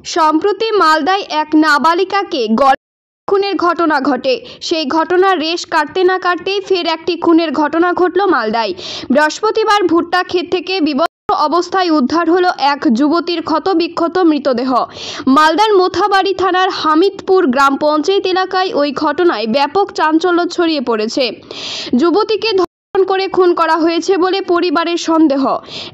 সম্প্রতি মালদায় এক নাবালিকাকে খুনের ঘটনা ঘটে। সেই ঘটনার রেশ কাটতে না কাটতেই ফের একটি খুনের ঘটনা ঘটল মালদায়। বৃহস্পতিবার ভুট্টা ক্ষেত থেকে বিবস্ত্র অবস্থায় উদ্ধার হলো এক যুবতীর ক্ষতবিক্ষত মৃতদেহ। মালদার মোথাবাড়ি থানার হামিদপুর গ্রাম পঞ্চায়েত এলাকায় ওই ঘটনায় ব্যাপক চাঞ্চল্য ছড়িয়ে পড়েছে। যুবতীকে করে খুন করা হয়েছে বলে পরিবারের সন্দেহ।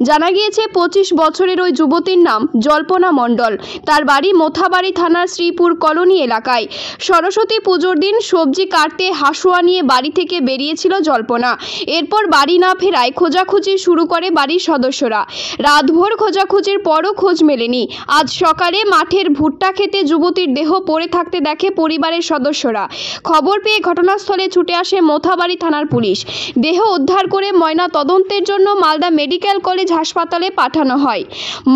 জানা গিয়েছে 25 বছরের ওই যুবতীর নাম জল্পনা মণ্ডল। তার বাড়ি মোথাবাড়ি থানার শ্রীপুর কলোনি এলাকায়। সরস্বতী পুজোর দিন সবজি কাটতে হাসুয়া নিয়ে বাড়ি থেকে বেরিয়েছিল জল্পনা। এরপর বাড়ি না ফেরায় খোঁজাখুঁজি শুরু করে বাড়ির সদস্যরা। রাতভর খোঁজাখুঁজির পরও খোঁজ মেলেনি। আজ সকালে মাঠের ভুট্টা খেতে যুবতীর দেহ পড়ে থাকতে দেখে পরিবারের সদস্যরা। খবর পেয়ে ঘটনাস্থলে ছুটে আসে মোথাবাড়ি থানার পুলিশ। দেহ উদ্ধার করে ময়না তদন্তের জন্য মালদা মেডিকেল কলেজ হাসপাতালে পাঠানো হয়।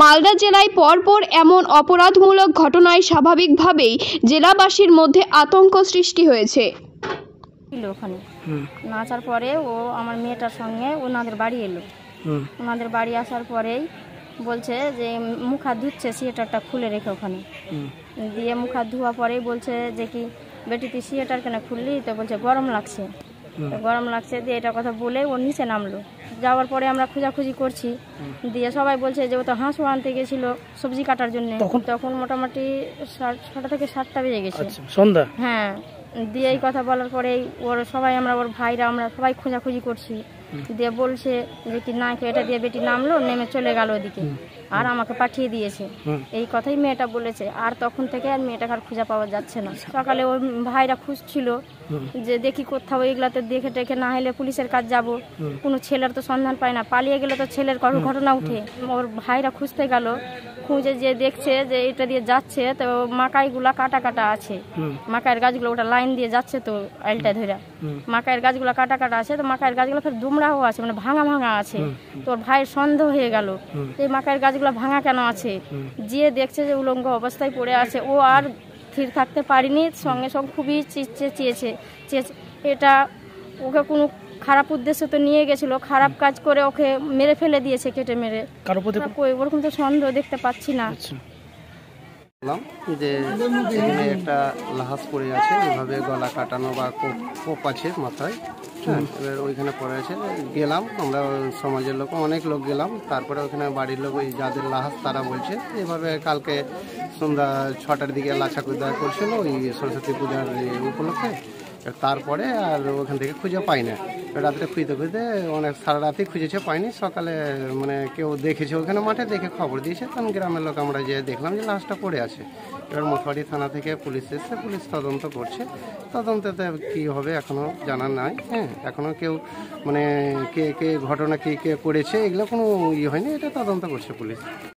মালদা জেলায় পরপর এমন অপরাধমূলক ঘটনায় স্বাভাবিকভাবেই জেলাবাসীর মধ্যে আতঙ্ক সৃষ্টি হয়েছে। ওখানে নাচার পরে ও আমার মেয়েটার সঙ্গে ওনাদের বাড়ি এলো। ওনাদের বাড়ি আসার পরেই বলছে যে মুখ হাত ধুচ্ছে, সিয়েটারটা খুলে রেখে ওখানে দিয়ে মুখ হাত ধোয়া পরেই বলছে যে কি বেটি তুই সিয়েটার কেন খুললি? তো বলছে গরম লাগছে। গরম লাগছে দিয়ে এটা কথা বলে ও নিচে নামলো। যাওয়ার পরে আমরা খোঁজাখুঁজি করছি, দিয়ে সবাই বলছে যে ও তো হাঁসও আনতে গেছিল সবজি কাটার জন্য। তখন মোটামুটি 6টা থেকে 7টা বেজে গেছে সন্ধ্যা। হ্যাঁ, দিয়ে এই কথা বলার পরেই ওর সবাই আমরা ওর ভাইরা আমরা সবাই খোঁজাখুঁজি করছি। দিয়ে বলছে যে কি না এটা দিয়ে বেটি নামলো, নেমে চলে গেল ওদিকে আর আমাকে পাঠিয়ে দিয়েছে। এই কথাই মেয়েটা বলেছে। আর তখন থেকে আর মেয়েটাকে আর খুঁজে পাওয়া যাচ্ছে না। সকালে ওর ভাইরা খুঁজছিল যে দেখি কোথাও এগুলাতে দেখে টেখে না হলে পুলিশের কাজ যাব। কোনো ছেলের তো সন্ধান পায় না, পালিয়ে গেলে তো ছেলের ঘটনা উঠে। ওর ভাইরা খুঁজতে গেল, খুঁজে যে দেখছে যে এটা দিয়ে যাচ্ছে তো মাকাইগুলা কাটা কাটা আছে। মাকাইয়ের গাছগুলো ওটা লাইন দিয়ে যাচ্ছে তো আইলটা ধরে মাকাইয়ের গাছগুলো কাটা কাটা আছে। তো মাকাইয়ের গাছগুলো ফের দুমড়াও আছে, মানে ভাঙা ভাঙা আছে। তোর ভাইয়ের সন্দেহ হয়ে গেল এই মাকাইয়ের গাছগুলো ভাঙা কেন আছে। যে দেখছে যে উলঙ্গ অবস্থায় পড়ে আছে, ও আর স্থির থাকতে পারিনি, সঙ্গে সঙ্গে খুবই চেয়েছে। এটা ওকে কোনো খারাপ উদ্দেশ্য তো নিয়ে গেছিল, খারাপ কাজ করে ওকে মেরে ফেলে দিয়েছে, কেটে মেরে। ওরকম তো সন্দেহ দেখতে পাচ্ছি না। যে এখানে একটা লাহাস পড়ে আছে, এভাবে গলা কাটানো বা কোপ আছে মাথায়। হ্যাঁ, এবার ওইখানে পড়ে আছে। গেলাম আমরা সমাজের লোক, অনেক লোক গেলাম। তারপরে ওখানে বাড়ির লোক ওই যাদের লাহাস তারা বলছে এভাবে কালকে সন্ধ্যা 6টার দিকে লাচাকুদা করছিল ওই সরস্বতী পূজার উপলক্ষে। তারপরে আর ওখান থেকে খুঁজে পাই না। রাত্রে খুঁজতে খুঁজতে অনেক সারা রাতেই খুঁজেছে, পাইনি। সকালে মানে কেউ দেখেছে ওখানে মাঠে, দেখে খবর দিয়েছে। তখন গ্রামের লোক আমরা যে দেখলাম যে লাশটা পড়ে আছে। এবার মোথাবাড়ি থানা থেকে পুলিশ এসে পুলিশ তদন্ত করছে। তদন্ততে কী হবে এখনও জানা নাই। হ্যাঁ, এখনও কেউ মানে কে ঘটনা কে করেছে এগুলো কোনো ইয়ে হয়নি, এটা তদন্ত করছে পুলিশ।